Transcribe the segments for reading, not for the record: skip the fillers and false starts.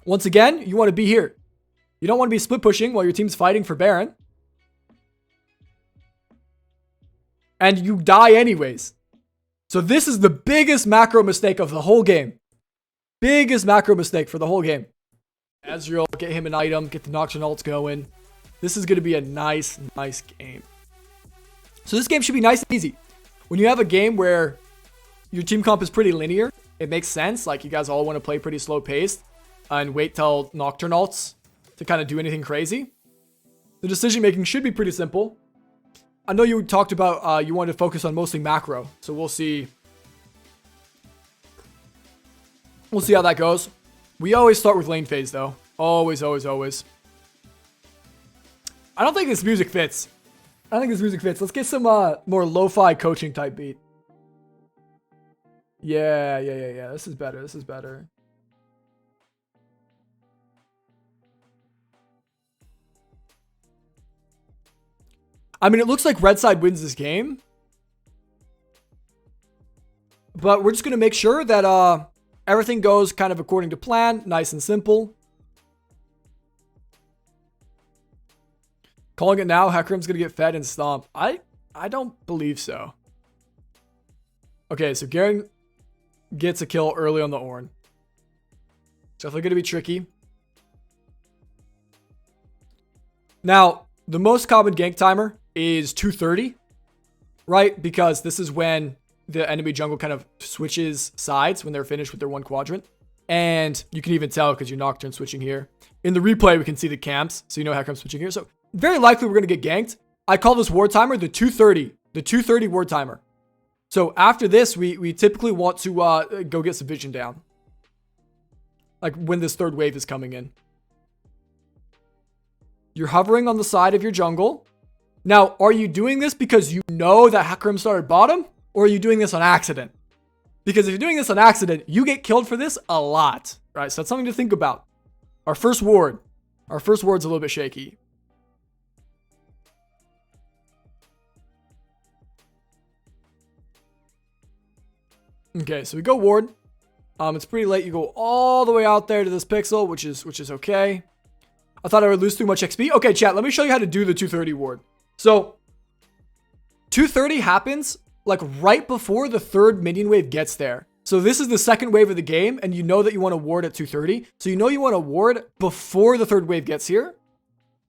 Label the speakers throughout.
Speaker 1: Once again, you want to be here. You don't want to be split pushing while your team's fighting for Baron. And you die anyways. So this is the biggest macro mistake of the whole game. Biggest macro mistake for the whole game. Ezreal, get him an item, get the Nocturne ults going. This is going to be a nice game. So this game should be nice and easy. When you have a game where your team comp is pretty linear, it makes sense. Like, you guys all want to play pretty slow paced and wait till Nocturne ults to kind of do anything crazy. The decision making should be pretty simple. I know you talked about you wanted to focus on mostly macro, so we'll see. We'll see how that goes. We always start with lane phase though. Always. I don't think this music fits. Let's get some more lo-fi coaching type beat. Yeah. This is better. I mean, it looks like red side wins this game. But we're just going to make sure that everything goes kind of according to plan. Nice and simple. Calling it now, Hecarim's going to get fed and stomped. I don't believe so. Okay, so Garen gets a kill early on the Ornn. It's definitely going to be tricky. Now, the most common gank timer is 230, right? Because this is when the enemy jungle kind of switches sides when they're finished with their one quadrant. And you can even tell because you're Nocturne switching here. In the replay, we can see the camps, so you know Hecarim's switching here. So very likely we're going to get ganked. I call this ward timer the 230 ward timer. So after this, we typically want to go get some vision down. Like when this third wave is coming in. You're hovering on the side of your jungle. Now, are you doing this because you know that Hecarim started bottom? Or are you doing this on accident? Because if you're doing this on accident, you get killed for this a lot. Right? So that's something to think about. Our first ward's a little bit shaky. Okay, so we go ward. It's pretty late. You go all the way out there to this pixel, which is okay. I thought I would lose too much XP. Okay, chat, let me show you how to do the 230 ward. So 230 happens like right before the third minion wave gets there. So this is the second wave of the game, and you know that you want to ward at 230. So you know you want to ward before the third wave gets here.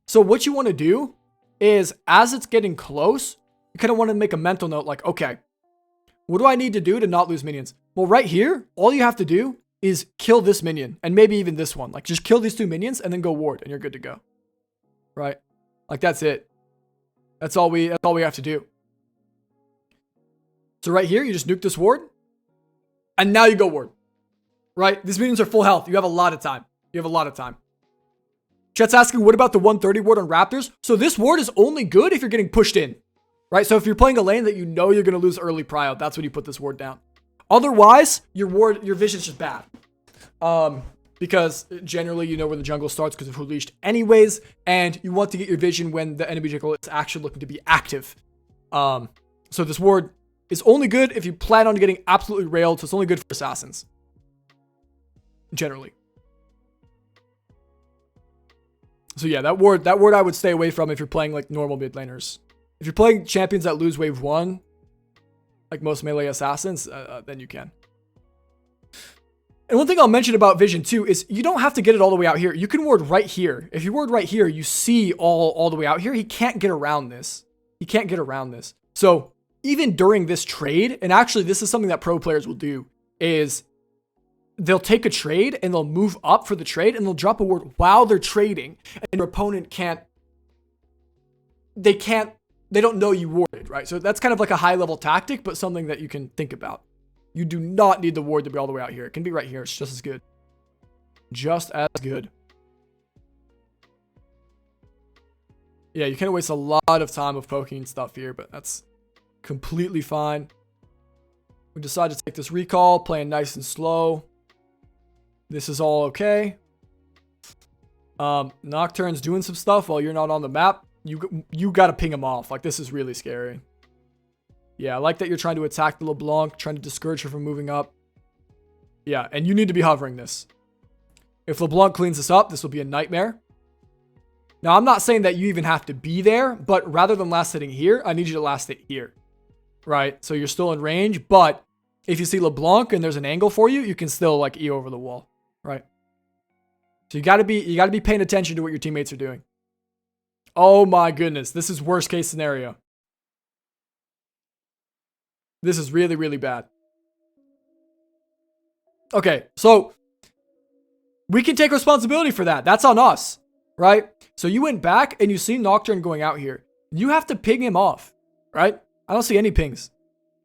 Speaker 1: So what you want to do is, as it's getting close, you kind of want to make a mental note like, okay, what do I need to do to not lose minions? Well, right here, all you have to do is kill this minion and maybe even this one. Like, just kill these two minions and then go ward and you're good to go. Right? Like, that's it. That's all we have to do. So right here, you just nuke this ward and now you go ward. Right? These minions are full health. You have a lot of time. Chat's asking, what about the 130 ward on Raptors? So this ward is only good if you're getting pushed in. Right? So if you're playing a lane that you know you're going to lose early prio, that's when you put this ward down. Otherwise, your vision's just bad. Because generally you know where the jungle starts because of who leashed anyways, and you want to get your vision when the enemy jungle is actually looking to be active. So this ward is only good if you plan on getting absolutely railed, so it's only good for assassins. Generally. So yeah, that ward I would stay away from if you're playing like normal mid laners. If you're playing champions that lose wave 1, like most melee assassins, then you can. And one thing I'll mention about vision too is you don't have to get it all the way out here. You can ward right here. If you ward right here, you see all the way out here. He can't get around this. So even during this trade, and actually this is something that pro players will do, is they'll take a trade and they'll move up for the trade and they'll drop a ward while they're trading. And your opponent they don't know you warded, right? So that's kind of like a high level tactic, but something that you can think about. You do not need the ward to be all the way out here. It can be right here. It's just as good. Yeah, you can waste a lot of time of poking stuff here, but that's completely fine. We decided to take this recall, playing nice and slow. This is all okay. Nocturne's doing some stuff while you're not on the map. You got to ping him off. Like, this is really scary. Yeah, I like that you're trying to attack the LeBlanc, trying to discourage her from moving up. Yeah, and you need to be hovering this. If LeBlanc cleans this up, this will be a nightmare. Now, I'm not saying that you even have to be there, but rather than last hitting here, I need you to last hit here, right? So you're still in range, but if you see LeBlanc and there's an angle for you, you can still like E over the wall, right? So you gotta be paying attention to what your teammates are doing. Oh my goodness, this is worst case scenario. This is really, really bad. Okay, so we can take responsibility for that. That's on us, right? So you went back and you see Nocturne going out here. You have to ping him off, right? I don't see any pings.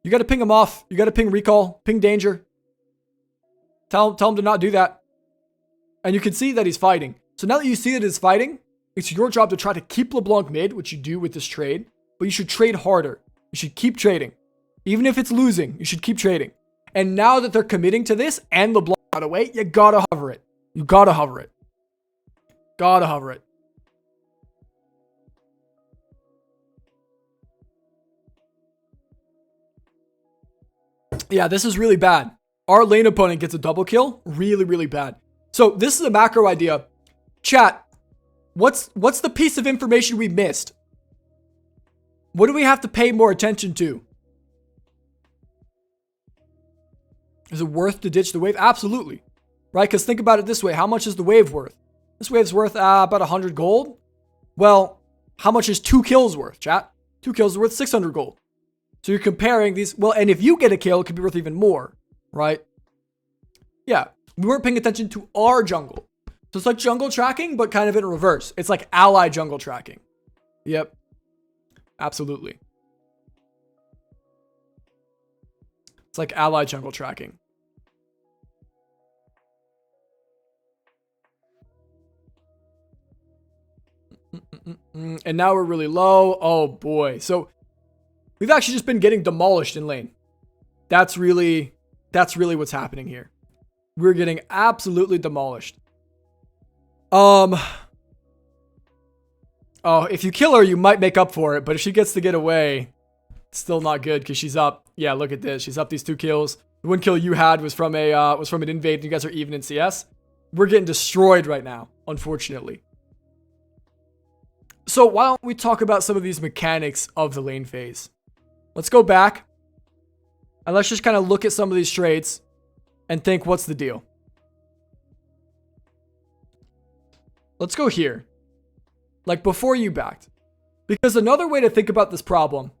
Speaker 1: You got to ping him off. You got to ping recall, ping danger. Tell him to not do that. And you can see that he's fighting. So now that you see that he's fighting, it's your job to try to keep LeBlanc mid, which you do with this trade. But you should trade harder. You should keep trading. Even if it's losing, you should keep trading. And now that they're committing to this and LeBlanc got away, you gotta hover it. You gotta hover it. Gotta hover it. Yeah, this is really bad. Our lane opponent gets a double kill. Really, really bad. So this is a macro idea. Chat, what's the piece of information we missed? What do we have to pay more attention to? Is it worth to ditch the wave? Absolutely. Right? Because think about it this way. How much is the wave worth? This wave's worth about 100 gold. Well, how much is 2 kills worth, chat? 2 kills are worth 600 gold. So you're comparing these. Well, and if you get a kill, it could be worth even more, right? Yeah. We weren't paying attention to our jungle. So it's like jungle tracking, but kind of in reverse. It's like ally jungle tracking. Yep. Absolutely. It's like ally jungle tracking. And now we're really low. Oh boy. So we've actually just been getting demolished in lane. That's really what's happening here. We're getting absolutely demolished. Oh, if you kill her, you might make up for it. But if she gets to get away, it's still not good because she's up. Yeah, look at this. She's up these 2 kills. The 1 kill you had was from an invade. And you guys are even in CS. We're getting destroyed right now, unfortunately. So why don't we talk about some of these mechanics of the lane phase? Let's go back and let's just kind of look at some of these trades and think, what's the deal? Let's go here. Like before you backed. Because another way to think about this problem,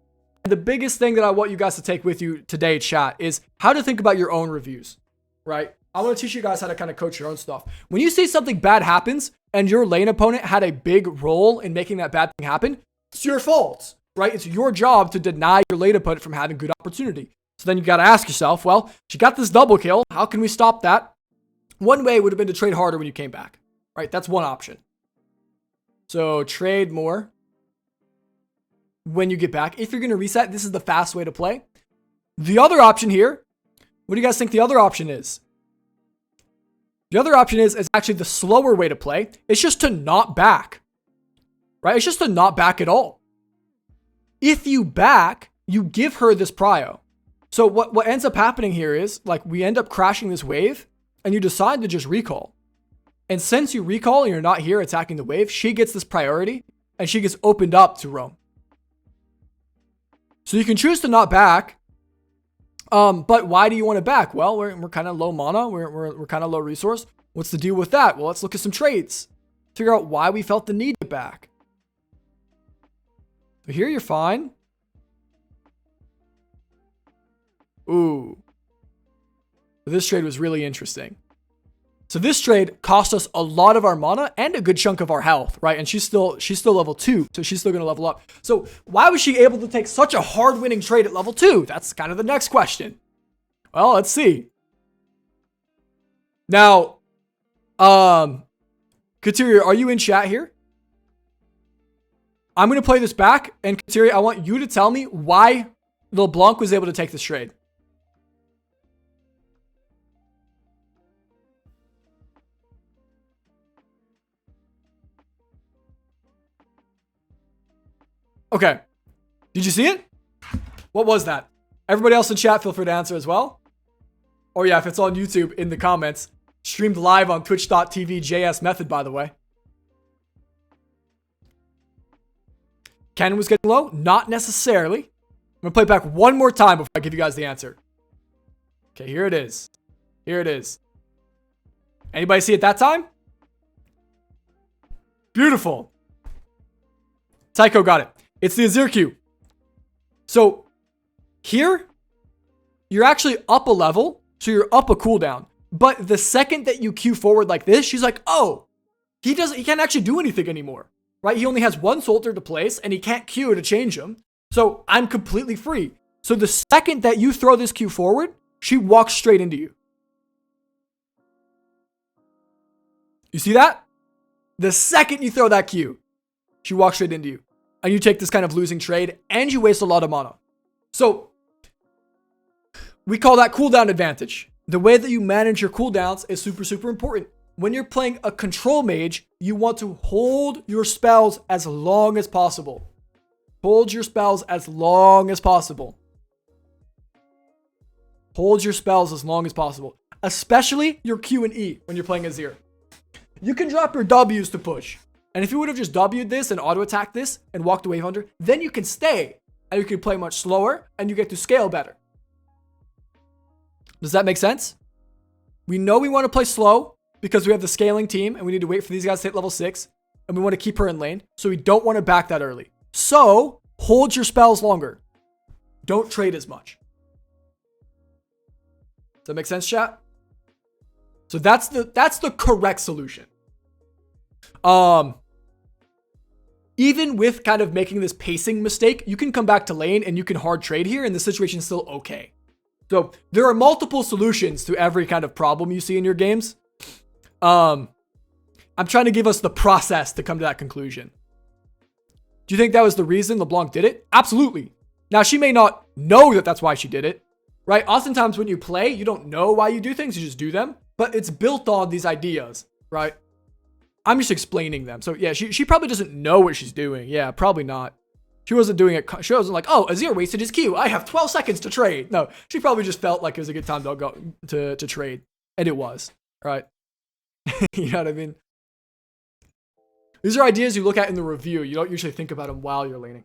Speaker 1: and the biggest thing that I want you guys to take with you today, chat, is how to think about your own reviews, right? I want to teach you guys how to kind of coach your own stuff. When you see something bad happens and your lane opponent had a big role in making that bad thing happen, it's your fault, right? It's your job to deny your lane opponent from having good opportunity. So then you got to ask yourself, well, she got this double kill. How can we stop that? One way would have been to trade harder when you came back, right? That's one option. So trade more when you get back. If you're going to reset, this is the fast way to play. The other option here, what do you guys think the other option is? The other option is actually the slower way to play. It's just to not back, right? It's just to not back at all. If you back, you give her this prio. So what ends up happening here is like we end up crashing this wave and you decide to just recall. And since you recall and you're not here attacking the wave, she gets this priority and she gets opened up to roam. So you can choose to not back. But why do you want to back? Well, we're kind of low mana. We're kind of low resource. What's the deal with that? Well, let's look at some trades. Figure out why we felt the need to back. So here you're fine. Ooh. This trade was really interesting. So this trade cost us a lot of our mana and a good chunk of our health, right? And she's still level 2, so she's still going to level up. So why was she able to take such a hard winning trade at level 2? That's kind of the next question. Well, let's see. Now, Kateria, are you in chat here? I'm going to play this back, and Kateria, I want you to tell me why LeBlanc was able to take this trade. Okay. Did you see it? What was that? Everybody else in chat, feel free to answer as well. Or yeah, if it's on YouTube, in the comments. Streamed live on twitch.tv JS Method, by the way. Cannon was getting low? Not necessarily. I'm going to play it back one more time before I give you guys the answer. Okay, here it is. Here it is. Anybody see it that time? Beautiful. Tycho got it. It's the Azir Q. So here, you're actually up a level. So you're up a cooldown. But the second that you Q forward like this, she's like, oh, he can't actually do anything anymore. Right? He only has one Soldier to place and he can't Q to change him. So I'm completely free. So the second that you throw this Q forward, she walks straight into you. You see that? The second you throw that Q, she walks straight into you. And you take this kind of losing trade and you waste a lot of mana. So we call that cooldown advantage. The way that you manage your cooldowns is super, super important. When you're playing a control mage, you want to hold your spells as long as possible. Hold your spells as long as possible. Hold your spells as long as possible. Especially your Q and E when you're playing Azir. You can drop your W's to push. And if you would have just W'd this and auto-attacked this and walked away under, then you can stay. And you can play much slower and you get to scale better. Does that make sense? We know we want to play slow because we have the scaling team and we need to wait for these guys to hit level 6. And we want to keep her in lane. So we don't want to back that early. So hold your spells longer. Don't trade as much. Does that make sense, chat? So that's the correct solution. Even with kind of making this pacing mistake, you can come back to lane and you can hard trade here and the situation is still okay. So there are multiple solutions to every kind of problem you see in your games. I'm trying to give us the process to come to that conclusion. Do you think that was the reason LeBlanc did it? Absolutely. Now, she may not know that that's why she did it, right? Oftentimes when you play, you don't know why you do things, you just do them, but it's built on these ideas, right? I'm just explaining them. So yeah, she probably doesn't know what she's doing. Yeah, probably not. She wasn't doing it. She wasn't like, oh, Azir wasted his Q. I have 12 seconds to trade. No, she probably just felt like it was a good time to go to trade. And it was, right? You know what I mean? These are ideas you look at in the review. You don't usually think about them while you're laning.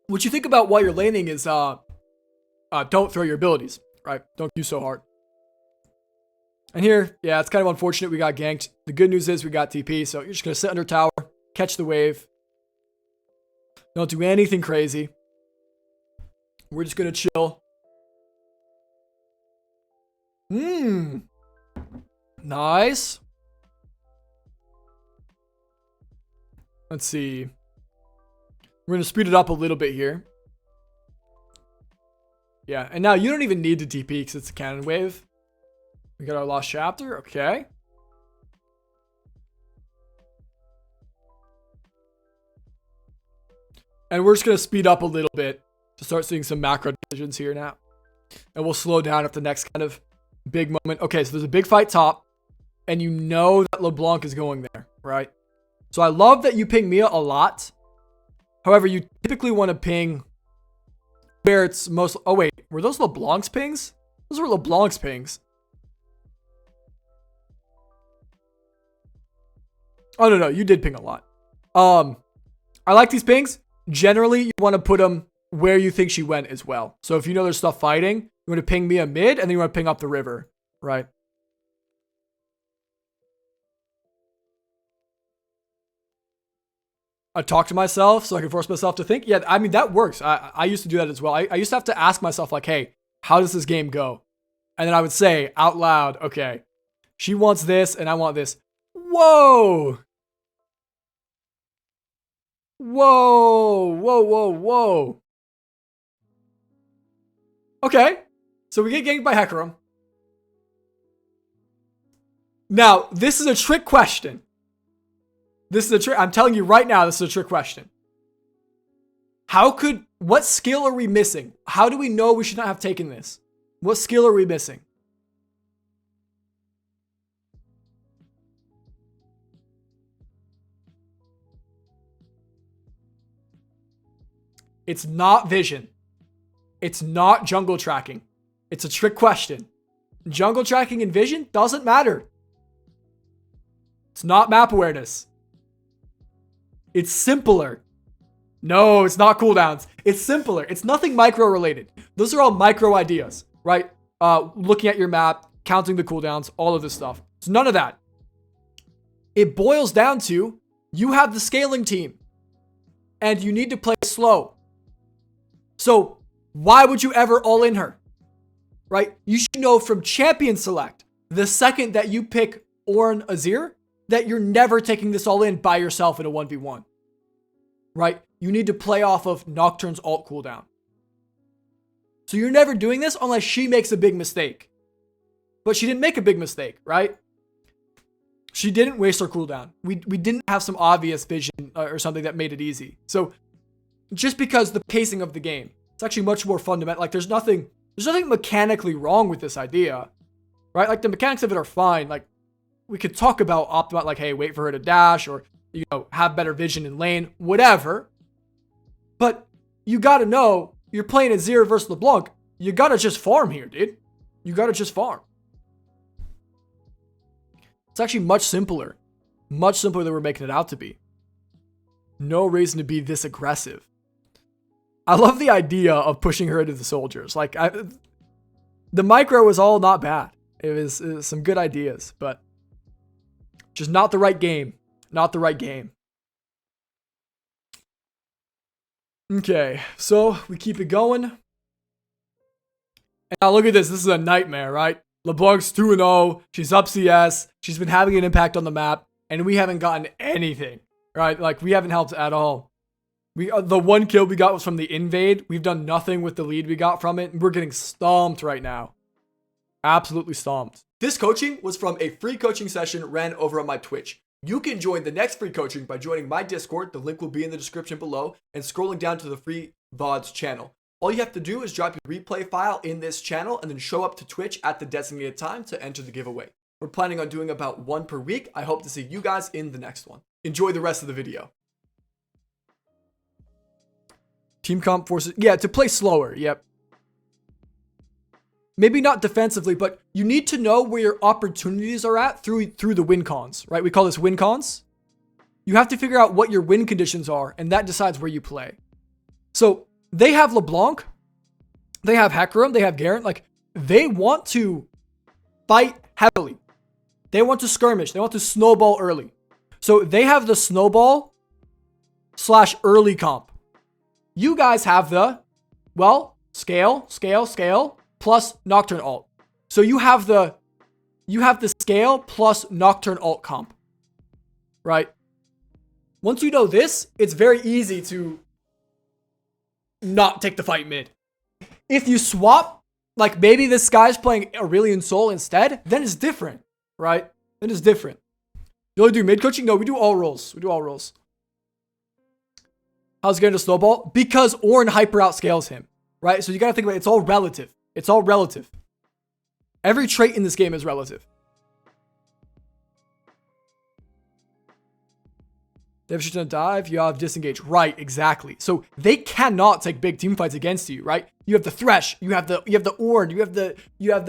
Speaker 1: What you think about while you're laning is don't throw your abilities, right? Don't Q so hard. And here, yeah, it's kind of unfortunate we got ganked. The good news is we got TP, so you're just going to sit under tower, catch the wave. Don't do anything crazy. We're just going to chill. Nice. Let's see. We're going to speed it up a little bit here. Yeah, and now you don't even need to TP because it's a cannon wave. We got our lost chapter. Okay. And we're just going to speed up a little bit to start seeing some macro decisions here now. And we'll slow down at the next kind of big moment. Okay, so there's a big fight top. And you know that LeBlanc is going there, right? So I love that you ping Mia a lot. However, you typically want to ping where it's most... Oh, wait. Were those LeBlanc's pings? Those were LeBlanc's pings. Oh, no. You did ping a lot. I like these pings. Generally, you want to put them where you think she went as well. So if you know there's stuff fighting, you want to ping Mia mid, and then you want to ping up the river, right? I talk to myself so I can force myself to think. Yeah, I mean, that works. I used to do that as well. I used to have to ask myself, like, hey, how does this game go? And then I would say out loud, okay, she wants this and I want this. Whoa. Whoa. Okay, so we get ganked by Hecarim. Now, this is a trick question. I'm telling you right now, this is a trick question. What skill are we missing? How do we know we should not have taken this? What skill are we missing? It's not vision. It's not jungle tracking. It's a trick question. Jungle tracking and vision doesn't matter. It's not map awareness. It's simpler. No, it's not cooldowns. It's simpler. It's nothing micro related. Those are all micro ideas, right? Looking at your map, counting the cooldowns, all of this stuff. It's none of that. It boils down to you have the scaling team and you need to play slow. So why would you ever all in her, right? You should know from champion select, the second that you pick Ornn Azir, that you're never taking this all in by yourself in a 1v1, right? You need to play off of Nocturne's ult cooldown. So you're never doing this unless she makes a big mistake. But she didn't make a big mistake, right? She didn't waste her cooldown. We didn't have some obvious vision or something that made it easy. So just because the pacing of the game, it's actually much more fundamental. Like there's nothing mechanically wrong with this idea, right? Like the mechanics of it are fine. Like we could talk about optimize, like, hey, wait for her to dash or, you know, have better vision in lane, whatever. But you got to know you're playing Azir versus LeBlanc. You got to just farm here, dude. You got to just farm. It's actually much simpler than we're making it out to be. No reason to be this aggressive. I love the idea of pushing her into the soldiers. Like the micro was all not bad. It was some good ideas, but just not the right game. Not the right game. Okay, so we keep it going. And now look at this. This is a nightmare, right? LeBlanc's 2-0. She's up CS. She's been having an impact on the map. And we haven't gotten anything, right? Like, we haven't helped at all. The one kill we got was from the invade. We've done nothing with the lead we got from it. We're getting stomped right now. Absolutely stomped. This coaching was from a free coaching session ran over on my Twitch. You can join the next free coaching by joining my Discord. The link will be in the description below and scrolling down to the free VODs channel. All you have to do is drop your replay file in this channel and then show up to Twitch at the designated time to enter the giveaway. We're planning on doing about one per week. I hope to see you guys in the next one. Enjoy the rest of the video. Team comp forces, yeah, to play slower, yep. Maybe not defensively, but you need to know where your opportunities are at through the Wincons, right? We call this Wincons. You have to figure out what your win conditions are, and that decides where you play. So they have LeBlanc, they have Hecarim, they have Garen. Like, they want to fight heavily. They want to skirmish. They want to snowball early. So they have the snowball / early comp. You guys have the, well, scale plus Nocturne ult. So you have the scale plus Nocturne ult comp, right? Once you know this, it's very easy to not take the fight mid. If you swap, like maybe this guy's playing Aurelion Sol instead, then it's different, right? Then it's different. You only do mid coaching? No, we do all roles. We do all roles. How's it going to snowball? Because Ornn hyper outscales him, right? So you got to think about it. It's all relative. It's all relative. Every trait in this game is relative. They have a dive. You have disengage. Right, exactly. So they cannot take big team fights against you, right? You have the Thresh. You have the Ornn. You have the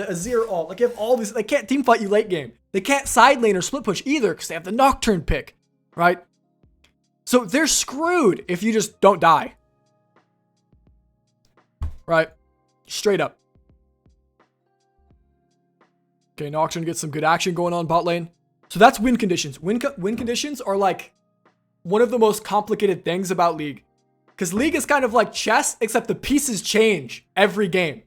Speaker 1: Azir ult. Like you have all these. They can't team fight you late game. They can't side lane or split push either because they have the Nocturne pick, right? So they're screwed if you just don't die. Right? Straight up. Okay, Nocturne gets some good action going on bot lane. So that's win conditions. Win conditions are like one of the most complicated things about League. Because League is kind of like chess, except the pieces change every game.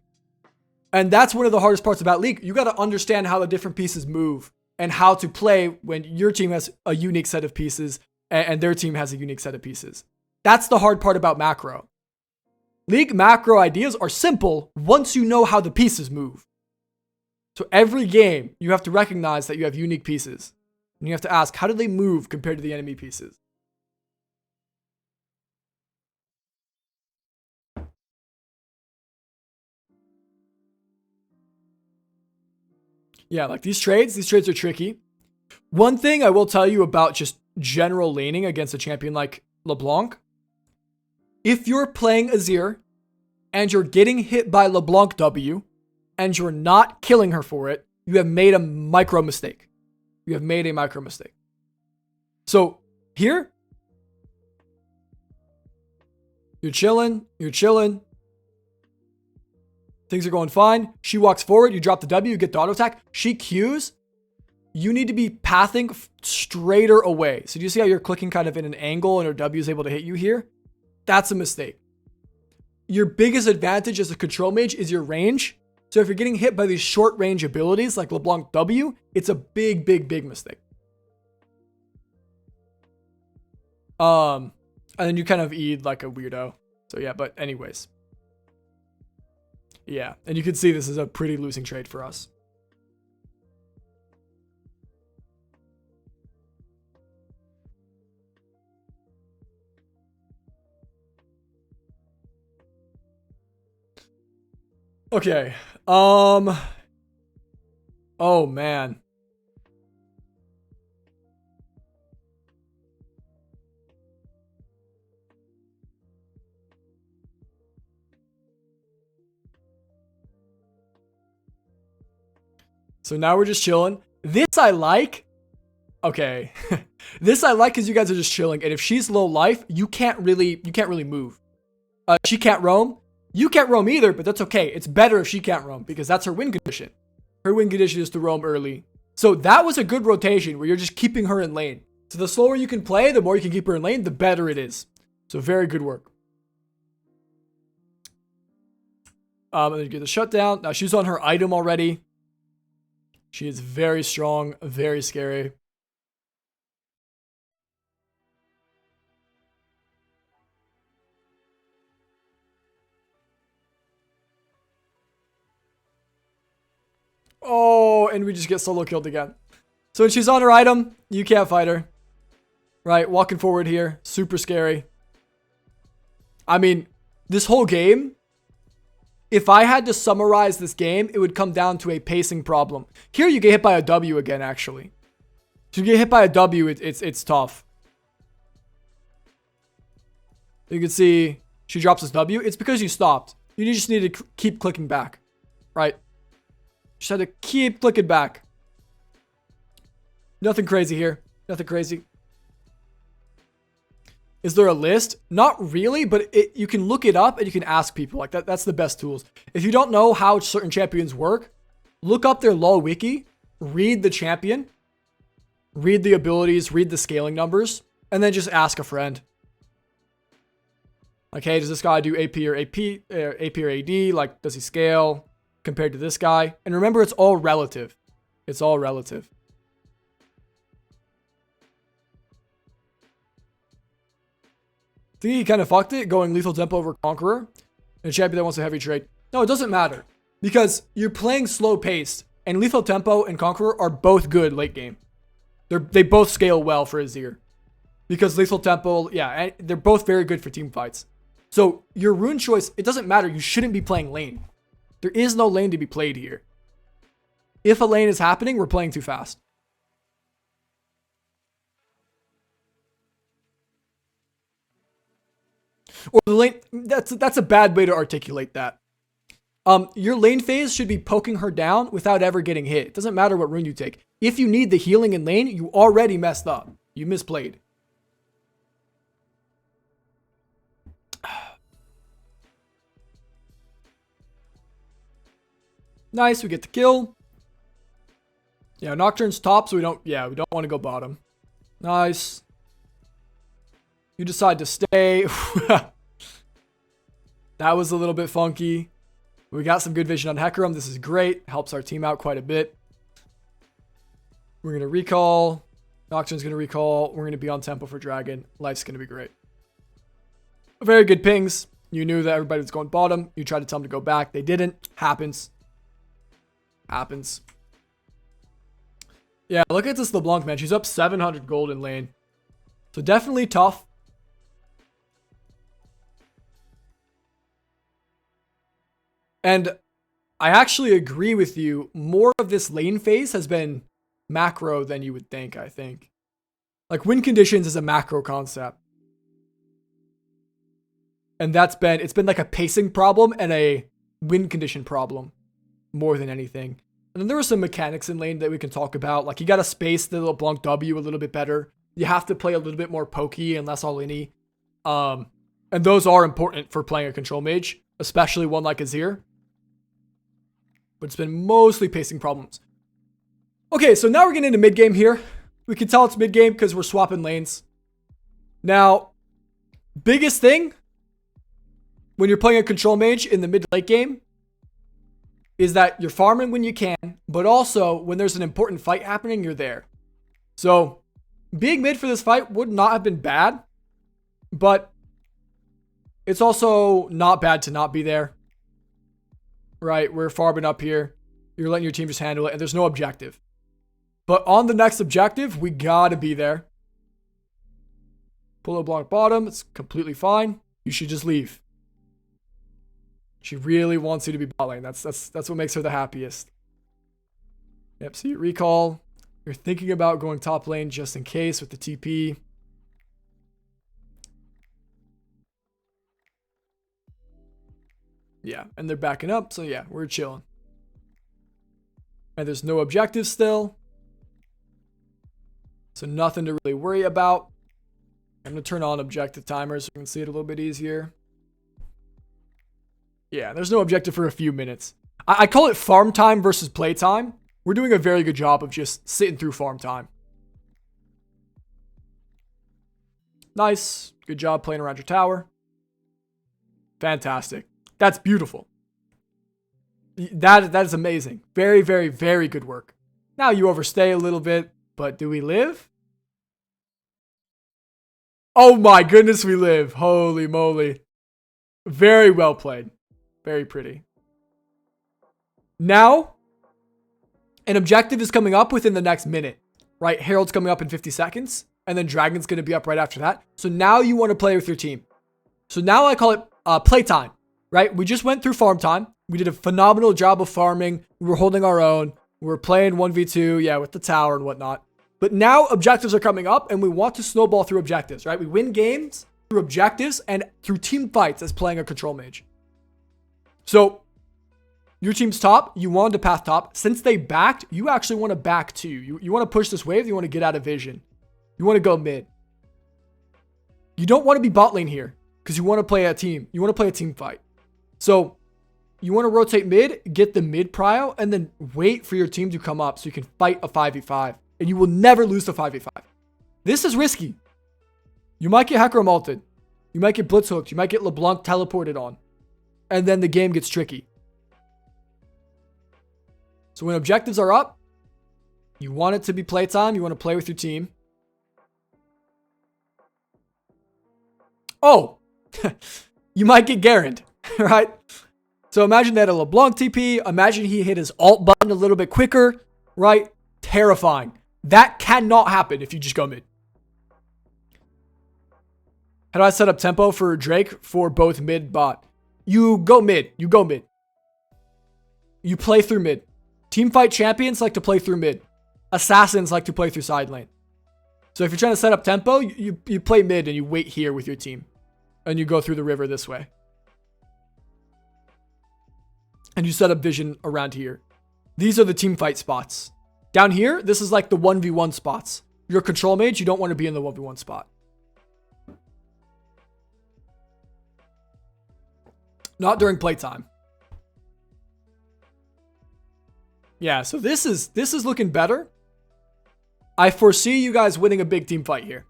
Speaker 1: And that's one of the hardest parts about League. You got to understand how the different pieces move and how to play when your team has a unique set of pieces and their team has a unique set of pieces. That's the hard part about macro. League macro ideas are simple once you know how the pieces move. So every game, you have to recognize that you have unique pieces. And you have to ask, how do they move compared to the enemy pieces? Yeah, like these trades are tricky. One thing I will tell you about just general laning against a champion like LeBlanc, if you're playing Azir and you're getting hit by LeBlanc W, and you're not killing her for it, you have made a micro mistake. You have made a micro mistake. So here, you're chilling. Things are going fine. She walks forward. You drop the W. You get the auto attack. She Qs. You need to be pathing straighter away. So do you see how you're clicking kind of in an angle and her W is able to hit you here? That's a mistake. Your biggest advantage as a control mage is your range. So if you're getting hit by these short range abilities like LeBlanc W, it's a big mistake. And then you kind of eat like a weirdo. So yeah, but anyways. Yeah, and you can see this is a pretty losing trade for us. Okay. Oh man. So now we're just chilling. This I like. Okay. This I like because you guys are just chilling. And if she's low life, you can't really move. She can't roam. You can't roam either, but that's okay. It's better if she can't roam because that's her win condition. Her win condition is to roam early. So that was a good rotation where you're just keeping her in lane. So the slower you can play, the more you can keep her in lane, the better it is. So very good work. And then you get the shutdown. Now she's on her item already. She is very strong, very scary. Oh, and we just get solo killed again. So when she's on her item, you can't fight her. Right, walking forward here, super scary. I mean, this whole game, if I had to summarize this game, it would come down to a pacing problem. Here you get hit by a W again, actually. So you get hit by a W, it's tough. You can see she drops this W. It's because you stopped. You just need to keep clicking back, right? Just had to keep clicking back. Nothing crazy here. Nothing crazy. Is there a list? Not really, but you can look it up and you can ask people. Like that's the best tools. If you don't know how certain champions work, look up their LoL wiki, read the champion, read the abilities, read the scaling numbers, and then just ask a friend. Like, hey, does this guy do AP or AD? Like, does he scale compared to this guy? And remember, it's all relative. It's all relative. I think he kind of fucked it going lethal tempo over Conqueror and a champion that wants a heavy trade. No, it doesn't matter because you're playing slow paced and lethal tempo and Conqueror are both good late game. They both scale well for Azir because lethal tempo, yeah, they're both very good for team fights. So your rune choice, it doesn't matter. You shouldn't be playing lane. There is no lane to be played here. If a lane is happening, we're playing too fast. Or the lane, that's a bad way to articulate that. Your lane phase should be poking her down without ever getting hit. It doesn't matter what rune you take. If you need the healing in lane, you already messed up. You misplayed. Nice, we get the kill. Yeah, Nocturne's top, so we don't want to go bottom. Nice. You decide to stay. That was a little bit funky. We got some good vision on Hecarim. This is great. Helps our team out quite a bit. We're going to recall. Nocturne's going to recall. We're going to be on tempo for Dragon. Life's going to be great. Very good pings. You knew that everybody was going bottom. You tried to tell them to go back. They didn't. Happens. Happens. Yeah, look at this LeBlanc, man. She's up 700 gold in lane. So definitely tough. And I actually agree with you. More of this lane phase has been macro than you would think, I think. Like win conditions is a macro concept. And it's been like a pacing problem and a win condition problem more than anything. And then there were some mechanics in lane that we can talk about. Like, you got to space the LeBlanc W a little bit better. You have to play a little bit more pokey and less all-in-y. And those are important for playing a control mage, especially one like Azir. But it's been mostly pacing problems. Okay, so now we're getting into mid-game here. We can tell it's mid-game because we're swapping lanes. Now, biggest thing when you're playing a control mage in the mid-late game is that you're farming when you can, but also when there's an important fight happening, you're there. So being mid for this fight would not have been bad, but it's also not bad to not be there. Right? We're farming up here. You're letting your team just handle it, and there's no objective. But on the next objective, we gotta be there. Pull a block bottom. It's completely fine. You should just leave. She really wants you to be bot lane. That's what makes her the happiest. Yep, so you recall. You're thinking about going top lane just in case with the TP. Yeah, and they're backing up, so yeah, we're chilling. And there's no objective still. So nothing to really worry about. I'm going to turn on objective timers so you can see it a little bit easier. Yeah, there's no objective for a few minutes. I call it farm time versus play time. We're doing a very good job of just sitting through farm time. Nice. Good job playing around your tower. Fantastic. That's beautiful. That is amazing. Very, very, very good work. Now you overstay a little bit, but do we live? Oh my goodness, we live. Holy moly. Very well played. Very pretty. Now, an objective is coming up within the next minute, right? Herald's coming up in 50 seconds, and then Dragon's going to be up right after that. So now you want to play with your team. So now I call it playtime, right? We just went through farm time. We did a phenomenal job of farming. We were holding our own. We were playing 1v2, yeah, with the tower and whatnot. But now objectives are coming up, and we want to snowball through objectives, right? We win games through objectives and through team fights as playing a control mage. So your team's top, you wanted to path top. Since they backed, you actually want to back too. You want to push this wave. You want to get out of vision. You want to go mid. You don't want to be bot lane here because you want to play a team. You want to play a team fight. So you want to rotate mid, get the mid prio, and then wait for your team to come up so you can fight a 5v5. And you will never lose the 5v5. This is risky. You might get Hecarim ulted. You might get blitz hooked. You might get LeBlanc teleported on. And then the game gets tricky. So when objectives are up, you want it to be playtime. You want to play with your team. Oh, you might get GARENed, right? So imagine that a LeBlanc TP. Imagine he hit his alt button a little bit quicker, right? Terrifying. That cannot happen if you just go mid. How do I set up tempo for Drake for both mid bot? You go mid. You go mid. You play through mid. Teamfight champions like to play through mid. Assassins like to play through side lane. So if you're trying to set up tempo, you play mid and you wait here with your team. And you go through the river this way. And you set up vision around here. These are the teamfight spots. Down here, this is like the 1v1 spots. You're a control mage, you don't want to be in the 1v1 spot. Not during playtime. Yeah, so this is looking better. I foresee you guys winning a big team fight here.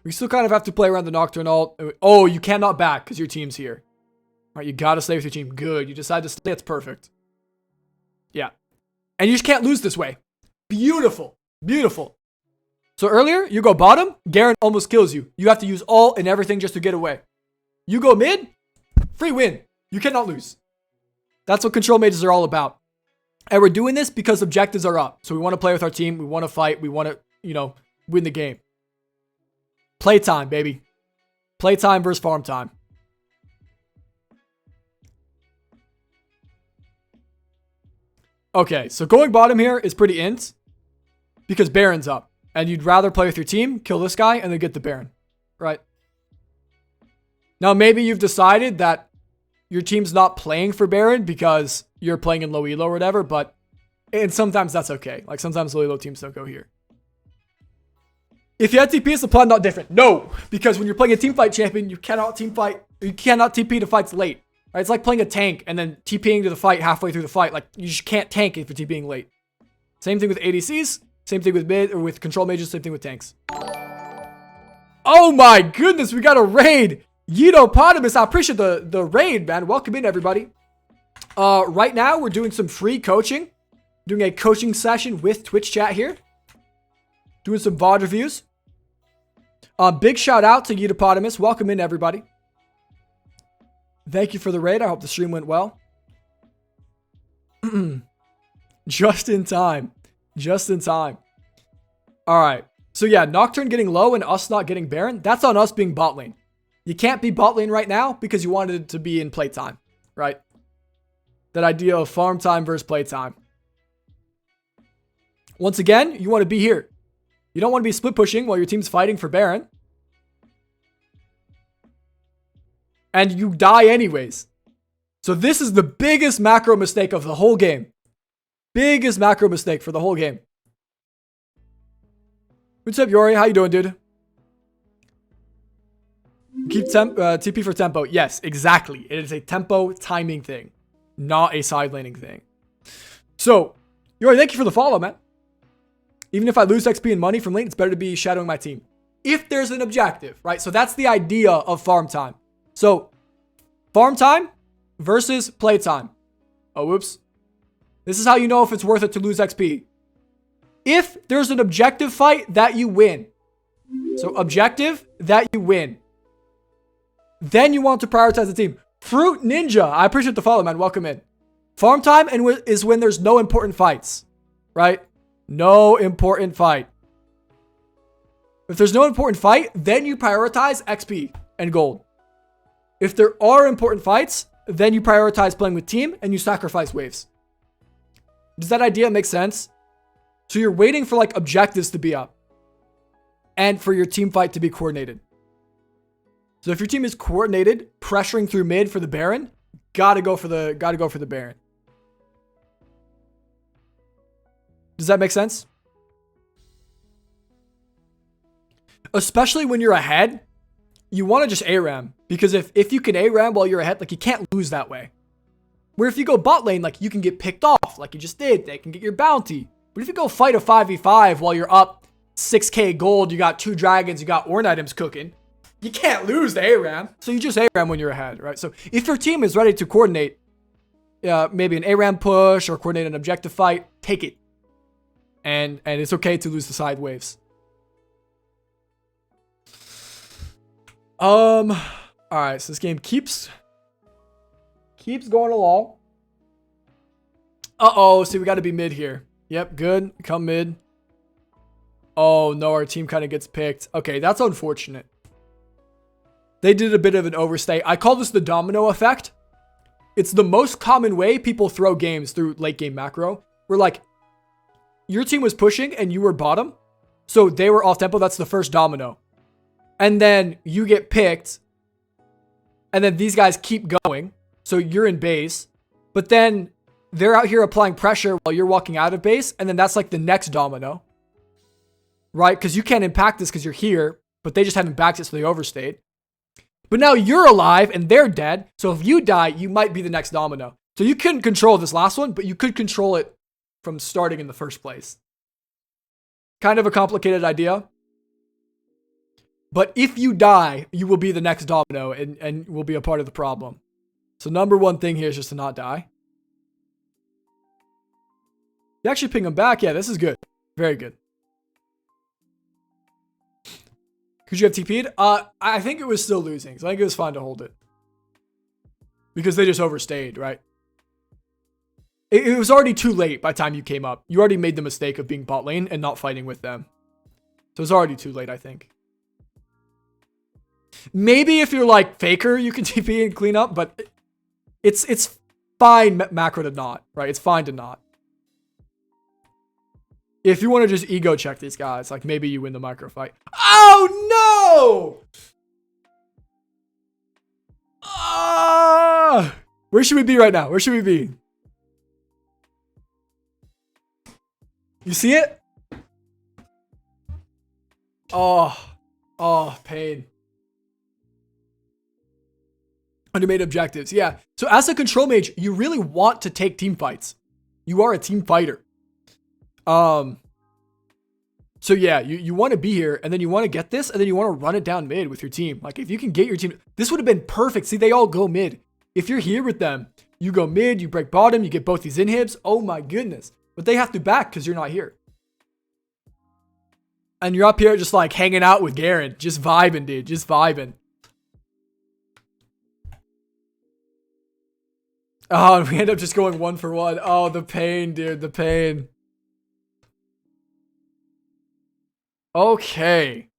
Speaker 1: We still kind of have to play around the Nocturne ult. Oh, you cannot back because your team's here. All right, you got to stay with your team. Good. You decide to stay. It's perfect. Yeah. And you just can't lose this way. Beautiful. Beautiful. So earlier, you go bottom, GAREN almost kills you. You have to use ult and everything just to get away. You go mid, free win. You cannot lose. That's what control mages are all about. And we're doing this because objectives are up. So we want to play with our team. We want to fight. We want to, win the game. Playtime, baby. Playtime versus farm time. Okay, so going bottom here is pretty int because Baron's up. And you'd rather play with your team, kill this guy, and then get the Baron. Right? Now, maybe you've decided that your team's not playing for Baron because you're playing in low elo or whatever, and sometimes that's okay. Like sometimes low elo teams don't go here. If you had TP, is the plan not different? No, because when you're playing a team fight champion, you cannot team fight. You cannot TP to fights late. Right? It's like playing a tank and then TPing to the fight halfway through the fight. Like you just can't tank if you're TPing late. Same thing with ADCs. Same thing with mid or with control mages. Same thing with tanks. Oh my goodness, we got a raid. Yidopotamus, I appreciate the raid, man. Welcome in, everybody. Right now, we're doing some free coaching. Doing a coaching session with Twitch chat here. Doing some VOD reviews. Big shout out to Yidopotamus. Welcome in, everybody. Thank you for the raid. I hope the stream went well. Just in time. Just in time. All right. So yeah, Nocturne getting low and us not getting Baron. That's on us being bot lane. You can't be bot lane right now because you wanted it to be in playtime, right? That idea of farm time versus playtime. Once again, you want to be here. You don't want to be split pushing while your team's fighting for Baron. And you die anyways. So this is the biggest macro mistake of the whole game. Biggest macro mistake for the whole game. What's up, Yori? How you doing, dude? Keep TP for tempo. Yes, exactly. It is a tempo timing thing, not a side laning thing. So, Yori, thank you for the follow, man. Even if I lose XP and money from lane, it's better to be shadowing my team. If there's an objective, right? So that's the idea of farm time. So, farm time versus play time. Oh, whoops. This is how you know if it's worth it to lose XP. If there's an objective fight that you win. So, objective that you win. Then you want to prioritize the team. Fruit Ninja, I appreciate the follow, man. Welcome in. Farm time is when there's no important fights, right? No important fight. If there's no important fight, then you prioritize XP and gold. If there are important fights, then you prioritize playing with team and you sacrifice waves. Does that idea make sense? So you're waiting for like objectives to be up and for your team fight to be coordinated. So if your team is coordinated, pressuring through mid for the Baron, gotta go for the Baron. Does that make sense? Especially when you're ahead, you want to just ARAM. Because if you can ARAM while you're ahead, like you can't lose that way. Where if you go bot lane, like you can get picked off, like you just did. They can get your bounty. But if you go fight a 5v5 while you're up 6k gold, you got 2 dragons, you got Ornn items cooking, you can't lose the ARAM. So you just ARAM when you're ahead, right? So if your team is ready to coordinate maybe an ARAM push or coordinate an objective fight, take it. And it's okay to lose the side waves. All right, so this game keeps going along. Uh-oh, see, we got to be mid here. Yep, good. Come mid. Oh, no, our team kind of gets picked. Okay, that's unfortunate. They did a bit of an overstay. I call this the domino effect. It's the most common way people throw games through late game macro. Where like, your team was pushing and you were bottom. So they were off tempo. That's the first domino. And then you get picked. And then these guys keep going. So you're in base. But then they're out here applying pressure while you're walking out of base. And then that's like the next domino. Right? Because you can't impact this because you're here. But they just haven't backed it, so they overstayed. But now you're alive and they're dead. So if you die, you might be the next domino. So you couldn't control this last one, but you could control it from starting in the first place. Kind of a complicated idea. But if you die, you will be the next domino and will be a part of the problem. So number one thing here is just to not die. You actually ping him back. Yeah, this is good. Very good. Could you have TP'd? I think it was still losing. So I think it was fine to hold it. Because they just overstayed, right? It was already too late by the time you came up. You already made the mistake of being bot lane and not fighting with them. So it's already too late, I think. Maybe if you're like Faker, you can TP and clean up, but it's fine macro to not, right? It's fine to not. If you want to just ego check these guys, like maybe you win the micro fight. Oh no! Where should we be right now? Where should we be? You see it? Oh, pain. Undermade objectives. Yeah. So as a control mage, you really want to take team fights. You are a team fighter. So yeah, you want to be here, and then you want to get this, and then you want to run it down mid with your team. Like if you can get your team, this would have been perfect. See, they all go mid. If you're here with them, you go mid, you break bottom, you get both these inhibs. Oh my goodness. But they have to back because you're not here. And you're up here just like hanging out with Garen. Just vibing, dude. Just vibing. Oh, and we end up just going 1 for 1. Oh, the pain, dude. The pain. Okay.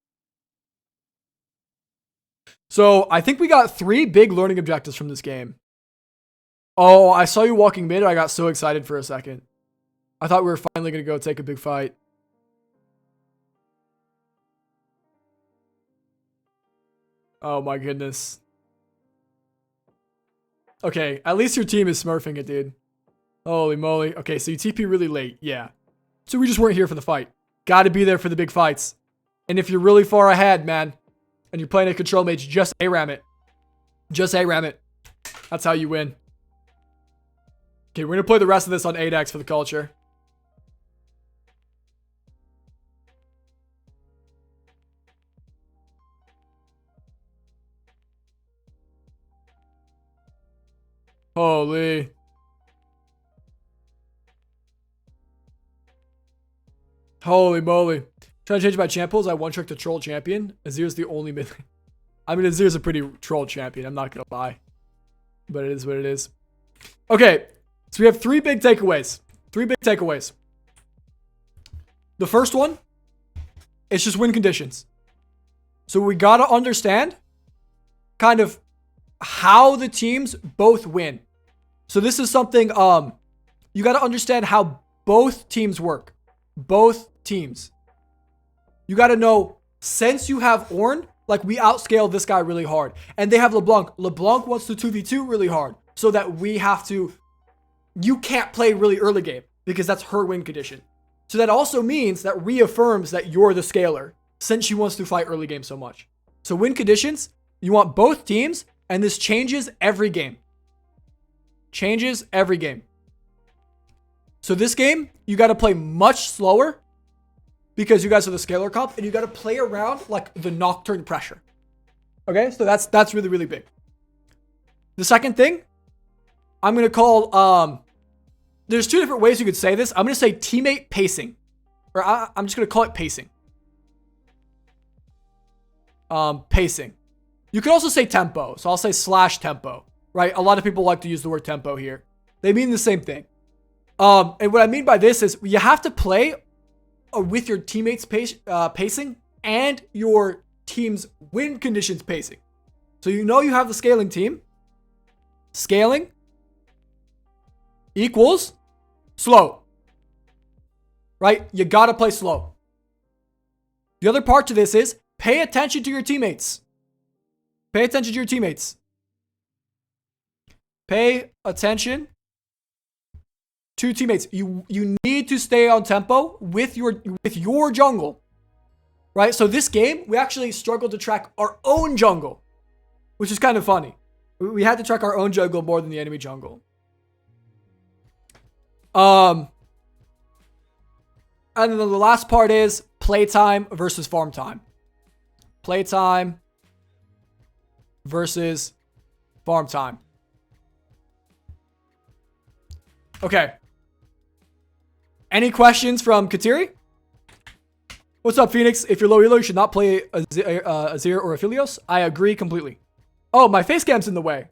Speaker 1: So I think we got 3 big learning objectives from this game. Oh, I saw you walking mid. I got so excited for a second. I thought we were finally going to go take a big fight. Oh my goodness. Okay, at least your team is smurfing it, dude. Holy moly. Okay, so you TP really late. Yeah. So we just weren't here for the fight. Gotta be there for the big fights. And if you're really far ahead, man, and you're playing a control mage, just ARAM it. Just ARAM it. That's how you win. Okay, we're gonna play the rest of this on 8x for the culture. Holy. Holy moly. Trying to change my champ pools. I one-tricked a troll champion. Azir's the only mid. I mean, Azir's a pretty troll champion. I'm not going to lie. But it is what it is. Okay. So we have 3 big takeaways. 3 big takeaways. The first one, it's just win conditions. So we got to understand kind of how the teams both win. So this is something, you got to understand how both teams work. Both teams. You got to know, since you have Ornn, like we outscale this guy really hard. And they have LeBlanc. LeBlanc wants to 2v2 really hard. So that we have to, you can't play really early game because that's her win condition. So that also means that reaffirms that you're the scaler since she wants to fight early game so much. So win conditions, you want both teams, and this changes every game. Changes every game. So this game, you got to play much slower because you guys are the scalar comp, and you got to play around like the Nocturne pressure. Okay, so that's really, really big. The second thing, I'm going to call, there's 2 different ways you could say this. I'm going to say teammate pacing, or I'm just going to call it pacing. Pacing. You could also say tempo, so I'll say /tempo, right? A lot of people like to use the word tempo here. They mean the same thing. And what I mean by this is you have to play with your teammates' pacing and your team's win conditions pacing. So you know you have the scaling team. Scaling equals slow. Right? You gotta play slow. The other part to this is pay attention to your teammates. Pay attention to your teammates. Pay attention to teammates. You need to stay on tempo with your jungle. Right? So this game, we actually struggled to track our own jungle, which is kind of funny. We had to track our own jungle more than the enemy jungle. And then the last part is playtime versus farm time. Playtime versus farm time. Okay. Any questions from Katiri? What's up, Phoenix? If you're low elo, you should not play Azir or Aphelios. I agree completely. Oh, my face cam's in the way.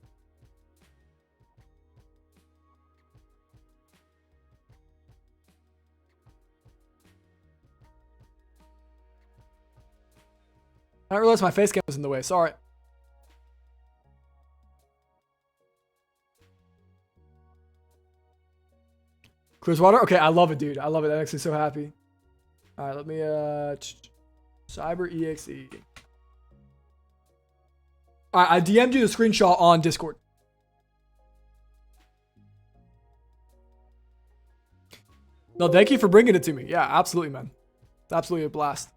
Speaker 1: I realized my face cam was in the way. Sorry. Cruise water? Okay, I love it, dude. I love it. That makes me so happy. All right, let me, Cyber EXE. I DM'd you the screenshot on Discord. No, thank you for bringing it to me. Yeah, absolutely, man. It's absolutely a blast.